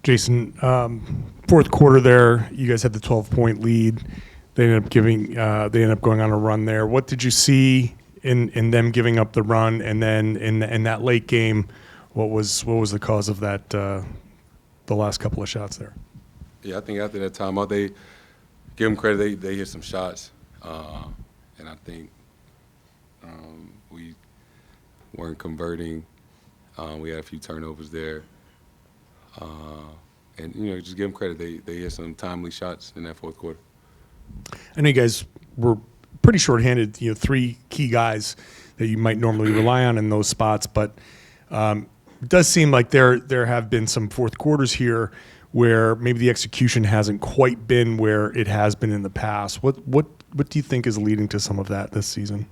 Jayson, fourth quarter there, you guys had the 12-point lead. They ended up going on a run there. What did you see in them giving up the run, and then in that late game, what was the cause of that? The last couple of shots there. Yeah, I think after that timeout, they give them credit. They hit some shots, and I think we weren't converting. We had a few turnovers there. And, just give them credit. They hit some timely shots in that fourth quarter. I know you guys were pretty shorthanded, three key guys that you might normally rely on in those spots, but it does seem like there have been some fourth quarters here where maybe the execution hasn't quite been where it has been in the past. What do you think is leading to some of that this season?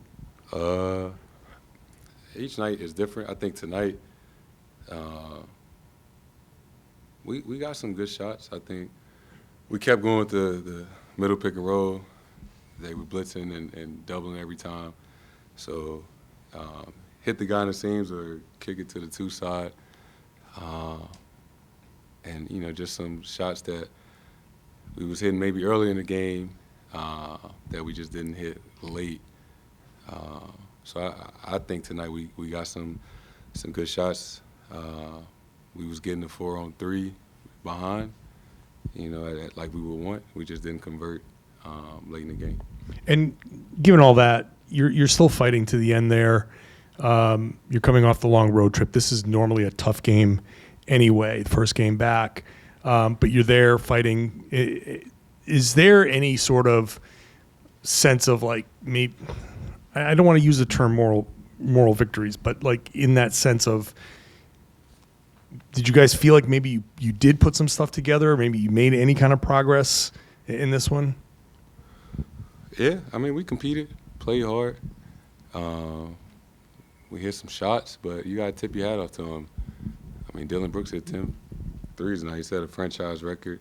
Each night is different. I think tonight we got some good shots. I think we kept going with the middle pick and roll. They were blitzing and doubling every time. So hit the guy in the seams or kick it to the two side. And, just some shots that we was hitting maybe early in the game that we just didn't hit late. So I think tonight we got some good shots. We was getting the 4-on-3 behind, like we would want. We just didn't convert late in the game. And given all that, you're still fighting to the end there. You're coming off the long road trip. This is normally a tough game anyway, the first game back. But you're there fighting. Is there any sort of sense of maybe, I don't want to use the term moral victories, but in that sense of, did you guys feel like maybe you did put some stuff together? Maybe you made any kind of progress in this one? Yeah, we competed, played hard. We hit some shots, but you got to tip your hat off to them. Dylan Brooks hit 10 threes now. He set a franchise record.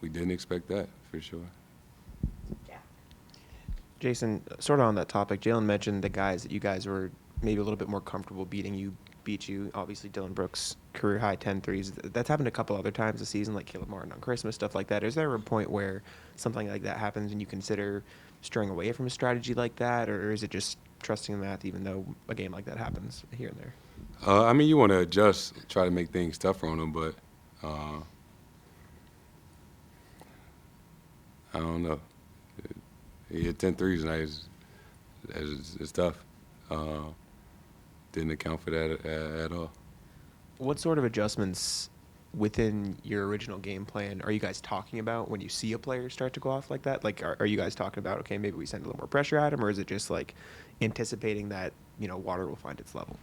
We didn't expect that, for sure. Yeah. Jayson, sort of on that topic, Jalen mentioned the guys that you guys were maybe a little bit more comfortable beat you. Obviously, Dylan Brooks, career-high 10 threes. That's happened a couple other times this season, like Caleb Martin on Christmas, stuff like that. Is there a point where something like that happens and you consider straying away from a strategy like that, or is it just trusting the math even though a game like that happens here and there? You want to adjust, try to make things tougher on them, but I don't know. He hit 10 threes tonight. It's tough. Didn't account for that at all. What sort of adjustments within your original game plan are you guys talking about when you see a player start to go off like that? Are you guys talking about, okay, maybe we send a little more pressure at him, or is it just anticipating that, water will find its level?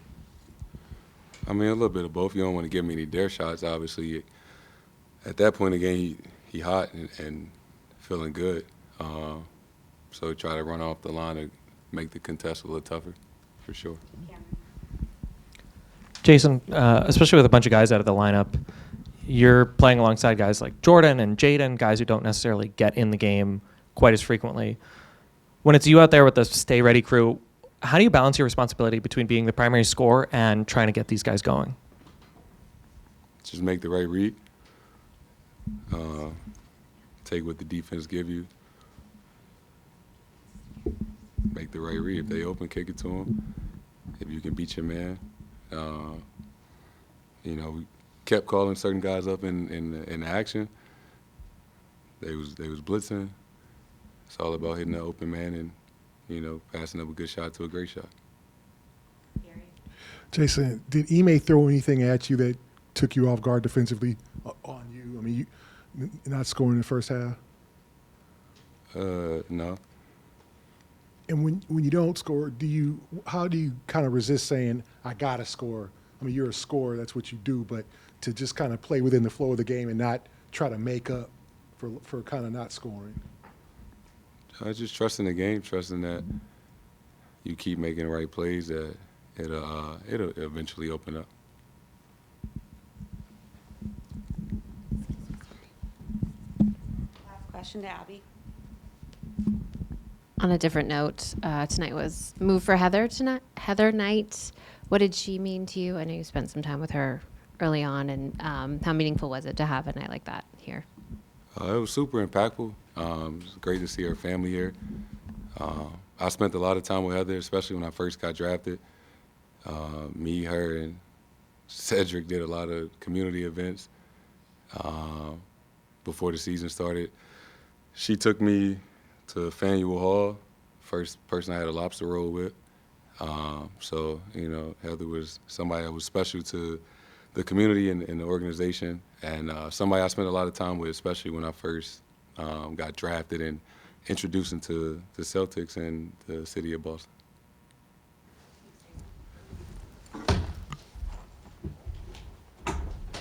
A little bit of both. You don't want to give him any dare shots, obviously. At that point in the game, he hot and feeling good. So try to run off the line and make the contest a little tougher, for sure. Yeah. Jayson, especially with a bunch of guys out of the lineup, you're playing alongside guys like Jordan and Jaden, guys who don't necessarily get in the game quite as frequently. When it's you out there with the stay ready crew, how do you balance your responsibility between being the primary scorer and trying to get these guys going? Just make the right read. Take what the defense give you. Make the right read. If they open, kick it to them. If you can beat your man. We kept calling certain guys up in action. They was blitzing. It's all about hitting the open man and, passing up a good shot to a great shot. Jayson, did Ime throw anything at you that took you off guard defensively on you? You not scoring in the first half? No. And when you don't score, how do you kind of resist saying, I got to score? You're a scorer, that's what you do, but to just kind of play within the flow of the game and not try to make up for kind of not scoring? Just trusting the game, trusting that you keep making the right plays, that it'll eventually open up. Last question to Abby. On a different note, tonight was Move for Heather night. What did she mean to you? I know you spent some time with her early on, and how meaningful was it to have a night like that here? It was super impactful. It was great to see her family here. I spent a lot of time with Heather, especially when I first got drafted. Me, her, and Cedric did a lot of community events before the season started. She took me to Faneuil Hall, first person I had a lobster roll with. So, Heather was somebody that was special to the community and the organization, and somebody I spent a lot of time with, especially when I first got drafted and introduced into the Celtics and the city of Boston.